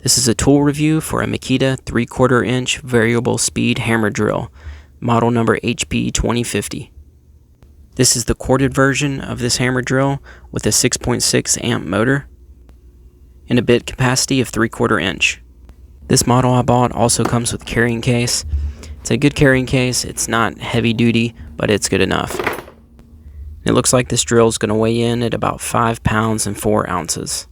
This is a tool review for a Makita 3/4 inch variable speed hammer drill, model number HP 2050. This is the corded version of this hammer drill with a 6.6 amp motor and a bit capacity of 3/4 inch. This model I bought also comes with carrying case. It's a good carrying case. It's not heavy duty, but it's good enough. It looks like this drill is going to weigh in at about 5 pounds and 4 ounces.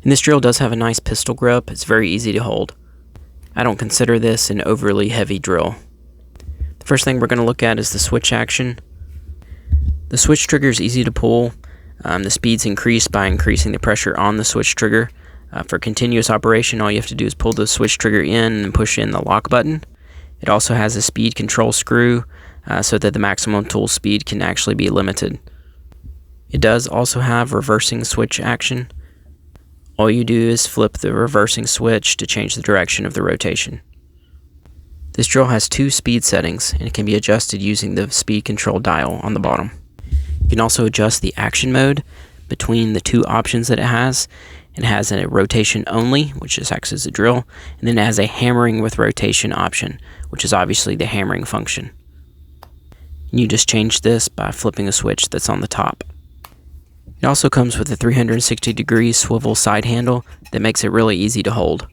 And this drill does have a nice pistol grip. It's very easy to hold. I don't consider this an overly heavy drill. The first thing we're going to look at is the switch action. The switch trigger is easy to pull. The speed's increased by increasing the pressure on the switch trigger. For continuous operation, all you have to do is pull the switch trigger in and push in the lock button. It also has a speed control screw so that the maximum tool speed can actually be limited. It does also have reversing switch action. All you do is flip the reversing switch to change the direction of the rotation. This drill has 2 speed settings and it can be adjusted using the speed control dial on the bottom. You can also adjust the action mode between the 2 options that it has. It has a rotation only, which just acts as a drill, and then it has a hammering with rotation option, which is obviously the hammering function. And you just change this by flipping a switch that's on the top. It also comes with a 360-degree swivel side handle that makes it really easy to hold.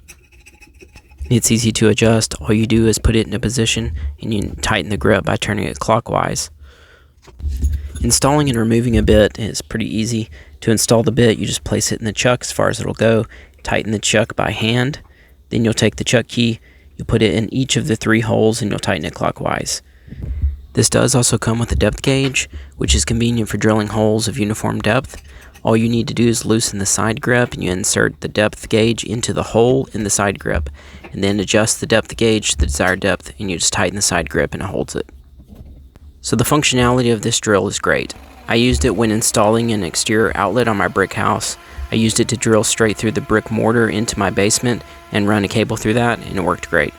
It's easy to adjust. All you do is put it in a position and you tighten the grip by turning it clockwise. Installing and removing a bit is pretty easy. To install the bit, you just place it in the chuck as far as it'll go, tighten the chuck by hand, then you'll take the chuck key, you'll put it in each of the 3 holes and you'll tighten it clockwise. This does also come with a depth gauge, which is convenient for drilling holes of uniform depth. All you need to do is loosen the side grip and you insert the depth gauge into the hole in the side grip, and then adjust the depth gauge to the desired depth and you just tighten the side grip and it holds it. So the functionality of this drill is great. I used it when installing an exterior outlet on my brick house. I used it to drill straight through the brick mortar into my basement and run a cable through that, and it worked great.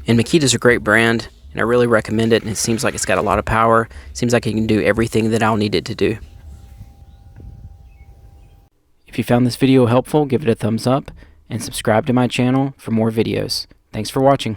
And Makita's a great brand, and I really recommend it, and it seems like it's got a lot of power. It seems like it can do everything that I'll need it to do. If you found this video helpful, give it a thumbs up, and subscribe to my channel for more videos. Thanks for watching.